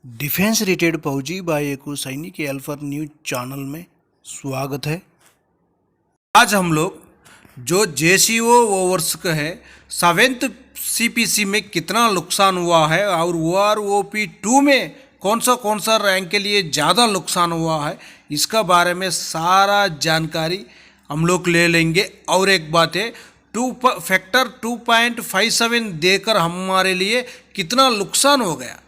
Defence related फौजी भाई को सैनिक एल्फर न्यूज चैनल में स्वागत है। आज हम लोग जो जेसीओ ओवर्स का है 7th सीपीसी में कितना नुकसान हुआ है और ओआरओपी 2 में कौन सा रैंक के लिए ज़्यादा नुकसान हुआ है, इसका बारे में सारा जानकारी हम लोग ले लेंगे। और एक बात है, फैक्टर 2.57 देकर हमारे लिए कितना नुकसान हो गया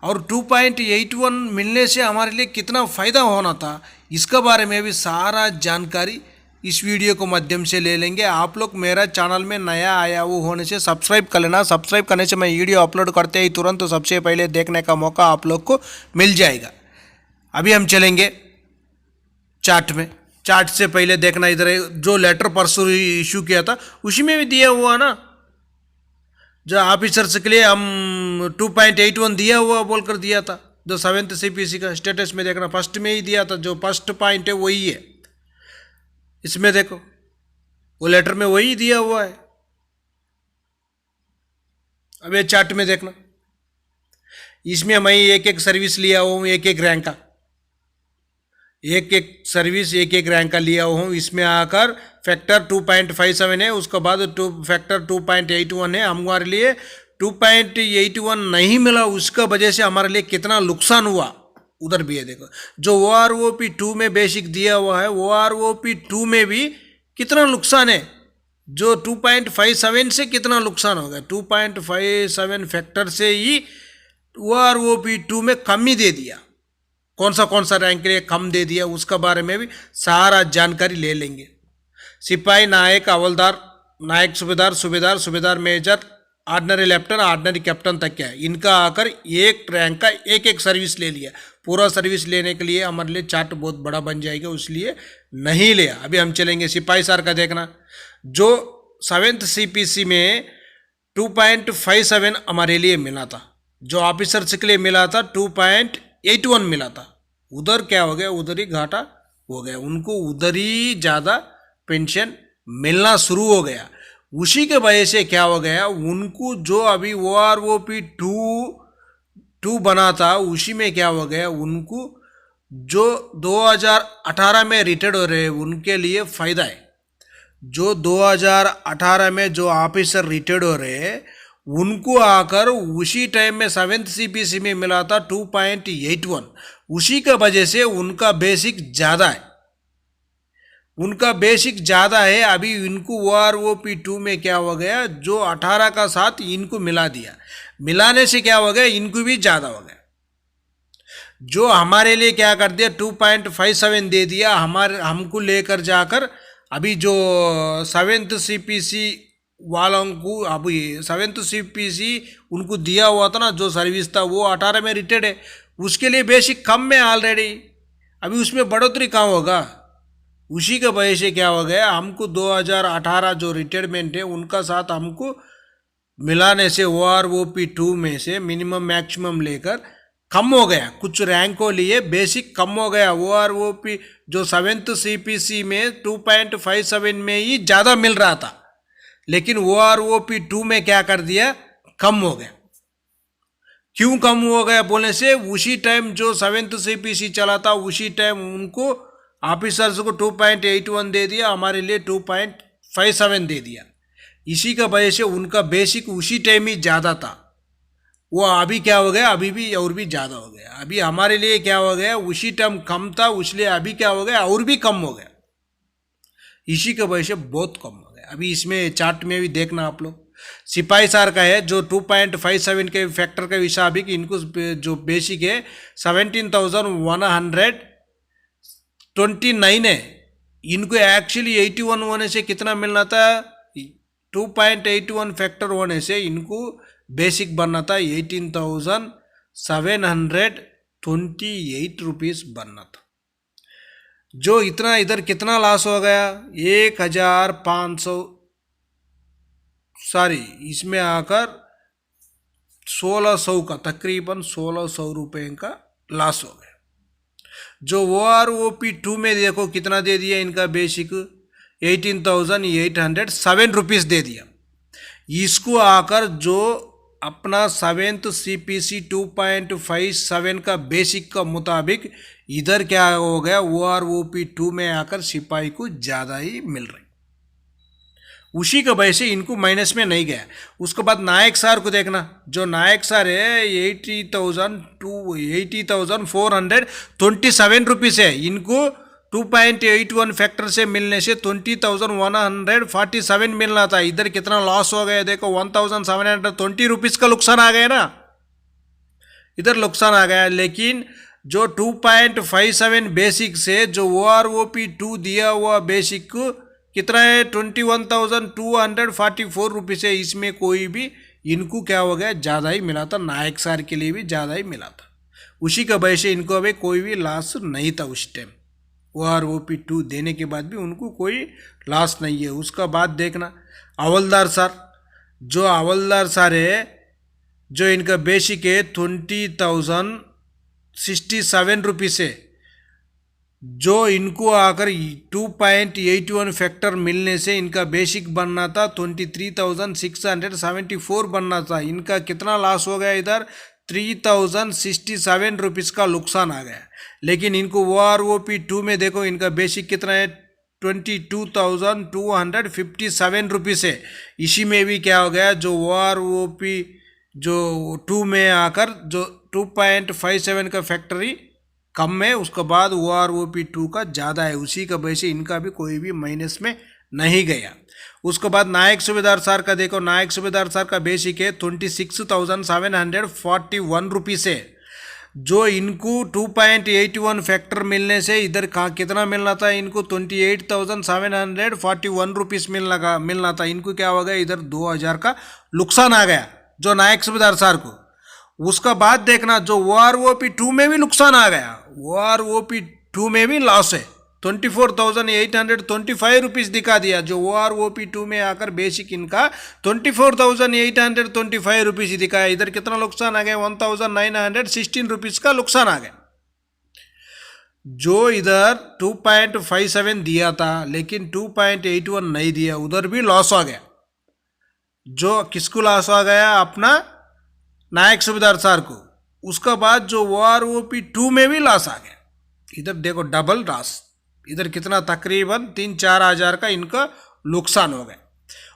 और 2.81 मिलने से हमारे लिए कितना फ़ायदा होना था, इसका बारे में भी सारा जानकारी इस वीडियो को माध्यम से ले लेंगे। आप लोग मेरा चैनल में नया आया वो होने से सब्सक्राइब कर लेना। सब्सक्राइब करने से मैं वीडियो अपलोड करते ही तुरंत तो सबसे पहले देखने का मौका आप लोग को मिल जाएगा। अभी हम चलेंगे चार्ट में। चार्ट से पहले देखना, इधर जो लेटर परसों इशू किया था उसी में भी दिया हुआ ना, जो ऑफिसर्स के लिए हम 2.81 दिया हुआ बोलकर दिया था। जो 7th सीपीसी का स्टेटस में देखना, फर्स्ट में ही दिया था, जो फर्स्ट पॉइंट है वही है। इसमें देखो वो लेटर में वही दिया हुआ है। अब ये चार्ट में देखना, इसमें मैं एक एक सर्विस लिया हूँ, एक एक रैंक का, एक एक सर्विस एक एक रैंक का लिया हूँ। इसमें आकर फैक्टर 2.57 है, उसके बाद फैक्टर 2.81 है। हमारे लिए 2.81 नहीं मिला, उसका वजह से हमारे लिए कितना नुकसान हुआ उधर भी है। देखो जो ओआरओपी 2 में बेसिक दिया हुआ है, ओआरओपी 2 में भी कितना नुकसान है। जो 2.57 से कितना नुकसान हो गया, 2.57 फैक्टर से ही ओआरओपी 2 में कमी दे दिया। कौन सा रैंक के लिए कम दे दिया, उसका बारे में भी सारा जानकारी ले लेंगे। सिपाही, नायक, हवलदार, नायक सूबेदार, सूबेदार, सूबेदार major, ordinary lieutenant, ordinary captain तक क्या है, इनका आकर एक रैंक का एक एक सर्विस ले लिया। पूरा सर्विस लेने के लिए हमारे लिए चार्ट बहुत बड़ा बन जाएगा, इसलिए नहीं लिया। अभी हम चलेंगे सिपाही सर का देखना। जो 7th सीपीसी में 2.57 हमारे लिए मिला था, जो ऑफिसर्स के लिए मिला था 2.81 मिला था। उधर क्या हो गया, उधर ही घाटा हो गया, उनको उधर ही ज़्यादा पेंशन मिलना शुरू हो गया। उसी के वजह से क्या हो गया, उनको जो अभी ओआरओपी 2 बना था उसी में क्या हो गया, उनको जो 2018 में रिटायर्ड हो रहे उनके लिए फ़ायदा है। जो 2018 में जो ऑफिसर रिटायर्ड हो रहे हैं उनको आकर उसी टाइम में 7th सीपीसी में मिला था 2.81, उसी का वजह से उनका बेसिक ज़्यादा है, उनका बेसिक ज़्यादा है। अभी इनको ओआरओपी 2 में क्या हो गया, जो 18 का साथ इनको मिला दिया, मिलाने से क्या हो गया, इनको भी ज़्यादा हो गया। जो हमारे लिए क्या कर दिया, 2.57 दे दिया हमको लेकर जाकर। अभी जो 7th सीपीसी वालों को, अभी 7th सीपीसी उनको दिया हुआ था ना जो सर्विस था, वो 18 में रिटायर्ड है, उसके लिए बेसिक कम में ऑलरेडी, अभी उसमें बढ़ोतरी कहाँ होगा। उसी के वजह से क्या हो गया, हमको 2018 जो रिटायरमेंट है उनका साथ हमको मिलाने से ओआरओपी 2 में से मिनिमम मैक्सिमम लेकर कम हो गया। कुछ रैंक को लिए बेसिक कम हो गया। ओआरओपी जो 7th सीपीसी में 2.57 में ही ज़्यादा मिल रहा था, लेकिन ओआरओपी 2 में क्या कर दिया, कम हो गया। क्यों कम हो गया बोलने से, उसी टाइम जो 7th सीपीसी चला था उसी टाइम उनको ऑफिसर्स को 2.81 दे दिया, हमारे लिए 2.57 दे दिया। इसी का वजह से उनका बेसिक उसी टाइम ही ज़्यादा था, वो अभी क्या हो गया, अभी भी और भी ज़्यादा हो गया। अभी हमारे लिए क्या हो गया, उसी टाइम कम था, इसलिए अभी क्या हो गया, और भी कम हो गया। इसी की वजह से बहुत कम हो गया। अभी इसमें चार्ट में भी देखना आप लोग, सिपाही सार का है जो 2.57 के फैक्टर के हिसाब ही इनको जो बेसिक है 17,129 है। इनको एक्चुअली 81 होने से कितना मिलना था, 2.81 फैक्टर होने से इनको बेसिक बनना था 18,728 रुपीज़ बनना था। जो इतना इधर कितना लॉस हो गया, 1,500, सॉरी इसमें आकर 1,600 का, तकरीबन 1,600 रुपये का लॉस हो गया। जो ओआरओपी 2 में देखो कितना दे दिया, इनका बेसिक 18,807 रुपीज़ दे दिया। इसको आकर जो अपना 7th CPC 2.57 का बेसिक का मुताबिक इधर क्या हो गया, OROP2 में आकर सिपाही को ज़्यादा ही मिल रही, उसी का वजह से इनको माइनस में नहीं गया। उसके बाद नायक सार को देखना, जो नायक सार है 80,427 रुपीज़ है, इनको 2.81 फैक्टर से मिलने से 20,147 मिलना था, इधर कितना लॉस हो गया देखो, 1,720 रुपीज़ का नुकसान आ गया ना, इधर नुकसान आ गया। लेकिन जो 2.57 बेसिक से जो OROP2 दिया हुआ बेसिक कितना है 21,244 रुपीज़ है, इसमें कोई भी इनको क्या हो गया, ज़्यादा ही मिला था, नायक सार के लिए भी ज़्यादा ही मिला था, उसी का वजह से इनको अभी कोई भी लॉस नहीं था उस टाइम, OROP2 देने के बाद भी उनको कोई लॉस नहीं है। उसका बाद देखना हवलदार सार, जो हवलदार सार है जो इनका बेसिक है 20,067 रुपीज़ है, जो इनको आकर 2.81 फैक्टर मिलने से इनका बेसिक बनना था 23,674 बनना था, इनका कितना लॉस हो गया, इधर 3,067 रुपीज़ का नुकसान आ गया। लेकिन इनको OROP2 में देखो, इनका बेसिक कितना है 22,257 रुपीज़ है, इसी में भी क्या हो गया, जो OROP जो 2 में आकर जो 2.57 का फैक्टरी कम है, उसके बाद OROP2 का ज़्यादा है, उसी का वजह से इनका भी कोई भी माइनस में नहीं गया। उसके बाद नायक सूबेदार सार का देखो, नायक सूबेदार सार का बेसिक है 26,741 रुपीज़ है, जो इनको 2.81 फैक्टर मिलने से इधर कहाँ कितना मिलना था, इनको 28,741 रुपीज़ मिलना था, इनको क्या हो गया, इधर 2,000 का नुकसान आ गया जो नायक सूबेदार सार को। उसका बाद देखना जो OROP2 में भी नुकसान आ गया, OROP2 में भी लॉस है, 24,825 रुपीज़ दिखा दिया, जो OROP2 में आकर बेसिक इनका 24,825 रुपीज़ दिखाया, इधर कितना नुकसान आ गया, 1,916 रुपीज़ का नुकसान आ गया। जो इधर 2.57 दिया था लेकिन 2.81 नहीं दिया, उधर भी लॉस आ गया, जो किसको लॉस आ गया, अपना नायक सूबेदार सार को। उसका बाद जो OROP2 में भी लॉस आ गया, इधर देखो डबल लॉस, इधर कितना तकरीबन 3-4 हज़ार का इनका नुकसान हो गया।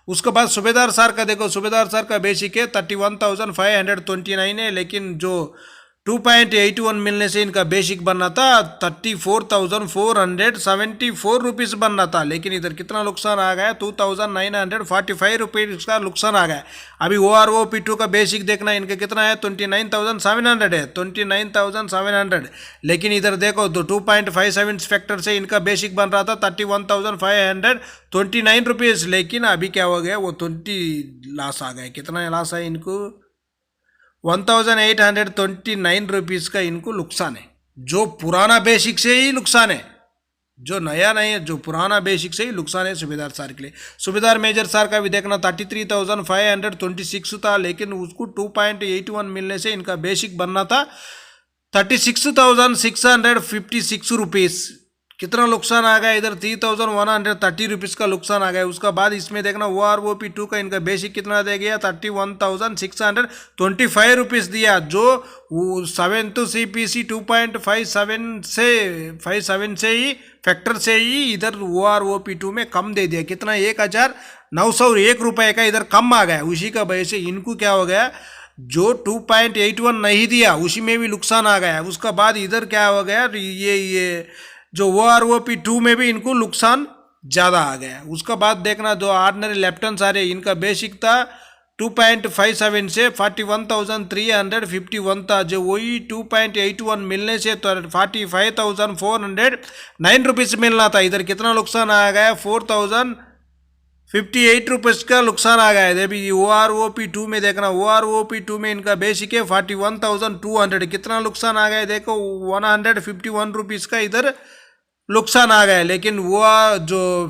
उसके बाद सूबेदार सार का देखो, सूबेदार सार का बेसिक है 31,529 है, लेकिन जो 2.81 मिलने से इनका बेसिक बनना था 34,474 रुपीज़ बनना था, लेकिन इधर कितना नुकसान आ गया, 2,945 रुपीज़ का नुकसान आ गया। अभी OROP2 का बेसिक देखना, इनका कितना है 29,700 है, 29,700, लेकिन इधर देखो 2.57 फैक्टर से इनका बेसिक बन रहा था 31,529 रुपीज़, लेकिन अभी क्या हो गया, वो 20 लॉस आ गया। कितना लॉस है इनको, 1,829 रुपीज़ का इनको नुकसान है, जो पुराना बेसिक से ही नुकसान है, जो नया नहीं है, जो पुराना बेसिक से ही नुकसान है सूबेदार सार के लिए। सूबेदार मेजर सार का भी देखना 33,526 था, लेकिन उसको 2.81 मिलने से इनका बेसिक बनना था 36,656 रुपीज़, कितना नुकसान आ गया, इधर 3,130 रुपीज़ का नुकसान आ गया। उसका बाद इसमें देखना OROP2 का इनका बेसिक कितना दे गया, 31,625 रुपीज़ दिया, जो 7th CPC 2.57 से ही फैक्टर से ही इधर OROP2 में कम दे दिया, कितना 1,901 रुपये का इधर कम आ गया, उसी का वजह से इनको क्या हो गया, जो 2.81 नहीं दिया उसी में भी नुकसान आ गया। उसका बाद इधर क्या हो गया, ये जो OROP2 में भी इनको नुकसान ज़्यादा आ गया। उसका बाद देखना जो ऑर्डिनरी लेफ्टिनेंट सारे, इनका बेसिक था 2.57 से 41,351 था, जो वही 2.81 मिलने से तो 45,409 रुपीज़ मिलना था, इधर कितना नुकसान आ गया, 4,058 रुपीज़ का नुकसान आ गया है। अभी OROP2 में देखना, OROP2 में इनका बेसिक है 41,200, कितना नुकसान आ गया देखो, 151 रुपीज़ का इधर नुकसान आ गया, लेकिन वो जो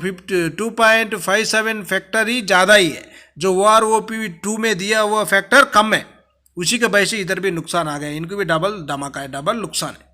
2.57 फैक्टर ही ज़्यादा ही है, जो OROP2 में दिया हुआ फैक्टर कम है, उसी के वजह से इधर भी नुकसान आ गया, इनको भी डबल धमाका है, डबल नुकसान है।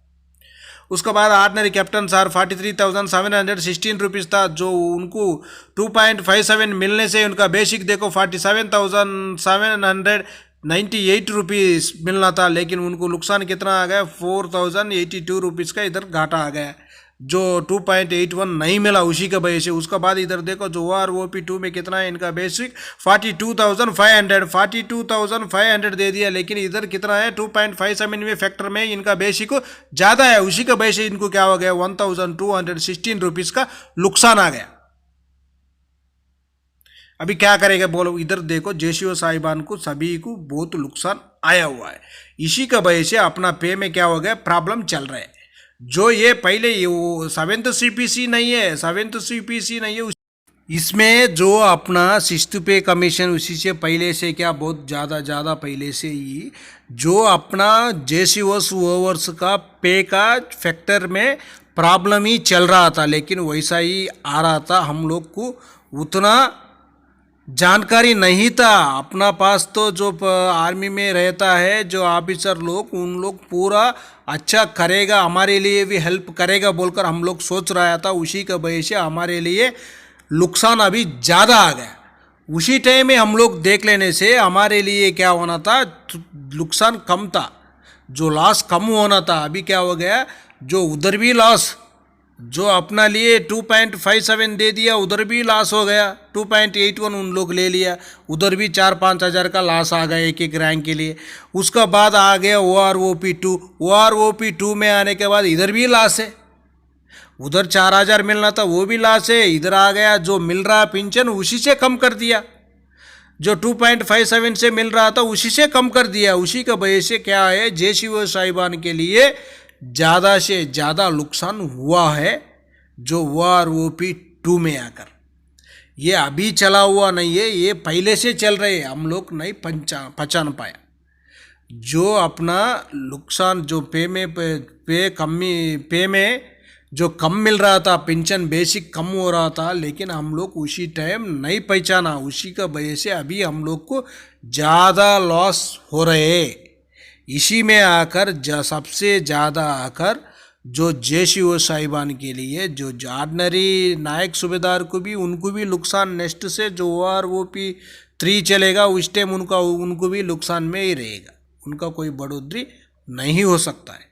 उसके बाद ऑर्डिनरी कैप्टन सार 43,716 रुपीज़ था, जो उनको 2.57 मिलने से उनका बेसिक देखो 47,700 98 रुपीज़ मिलना था, लेकिन उनको नुकसान कितना आ गया, 4082 रुपीज़ का इधर घाटा आ गया, जो 2.81 नहीं मिला उसी के वजह से। उसका बाद इधर देखो जो OROP2 में कितना है इनका बेसिक 42,500 दे दिया, लेकिन इधर कितना है 2.57 में फैक्टर में इनका बेसिक ज़्यादा है, उसी के वजह से इनको क्या हो गया 1216 रुपीज़ का नुकसान आ गया। अभी क्या करेगा बोलो, इधर देखो जेसीओ साहिबान को सभी को बहुत नुकसान आया हुआ है, इसी का वजह से अपना पे में क्या हो गया प्रॉब्लम चल रहा है। जो ये पहले ये वो 7th CPC नहीं है, 7th CPC नहीं है, इसमें जो अपना 6th पे कमीशन उसी से पहले से क्या बहुत ज़्यादा पहले से ही जो अपना जेसीओस ओवर्स का पे का फैक्टर में प्रॉब्लम ही चल रहा था, लेकिन वैसा ही आ रहा था, हम लोग को उतना जानकारी नहीं था। अपना पास तो जो आर्मी में रहता है जो ऑफिसर लोग, उन लोग पूरा अच्छा करेगा, हमारे लिए भी हेल्प करेगा बोलकर हम लोग सोच रहा था, उसी का वजह से हमारे लिए नुकसान अभी ज़्यादा आ गया। उसी टाइम में हम लोग देख लेने से हमारे लिए क्या होना था, नुकसान कम था, जो लॉस कम होना था। अभी क्या हो गया, जो उधर भी लॉस, जो अपना लिए 2.57 दे दिया, उधर भी लॉस हो गया, 2.81 उन लोग ले लिया, उधर भी 4-5 हज़ार का लॉस आ गया एक रैंक के लिए। उसका बाद आ गया OROP2, OROP2 में आने के बाद इधर भी लॉस है, उधर 4,000 मिलना था वो भी लॉस है, इधर आ गया जो मिल रहा पेंशन उसी से कम कर दिया, जो 2.57 से मिल रहा था उसी से कम कर दिया। उसी का वजह से क्या है जेसीओ साहिबान के लिए ज़्यादा से ज़्यादा नुकसान हुआ है, जो OROP2 में आकर। ये अभी चला हुआ नहीं है, ये पहले से चल रहे हैं, हम लोग नहीं पहचान पाया। जो अपना नुकसान जो पे में जो कम मिल रहा था, पेंशन बेसिक कम हो रहा था, लेकिन हम लोग उसी टाइम नहीं पहचाना, उसी का वजह से अभी हम लोग को ज़्यादा लॉस हो रहे हैं। इसी में आकर सबसे ज़्यादा आकर जो जेसीओ साहिबान के लिए जो ऑर्डिनरी नायक सूबेदार को भी, उनको भी नुकसान नेक्स्ट से जो OROP3 चलेगा उस टाइम उनको भी नुकसान में ही रहेगा, उनका कोई बढ़ोतरी नहीं हो सकता है।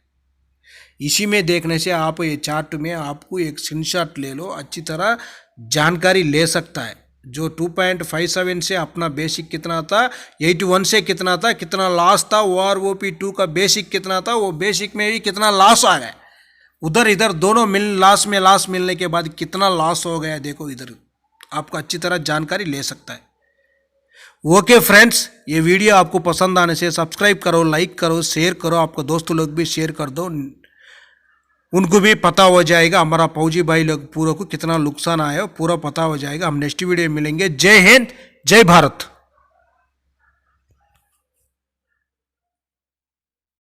इसी में देखने से आप ये चार्ट में आपको एक स्क्रीनशॉट ले लो, अच्छी तरह जानकारी ले सकता है। जो 2.57 से अपना बेसिक कितना था, 81 से कितना था, कितना लॉस था, OROP2 का बेसिक कितना था, वो बेसिक में भी कितना लॉस आ गया, उधर इधर दोनों लॉस मिलने के बाद कितना लॉस हो गया, देखो इधर आपको अच्छी तरह जानकारी ले सकता है। ओके फ्रेंड्स, ये वीडियो आपको पसंद आने से सब्सक्राइब करो, लाइक करो, शेयर करो, आपको दोस्तों लोग भी शेयर कर दो, उनको भी पता हो जाएगा हमारा फौजी भाई लोग पूरा को कितना नुकसान आया, पूरा पता हो जाएगा। हम नेक्स्ट वीडियो में मिलेंगे। जय हिंद, जय भारत।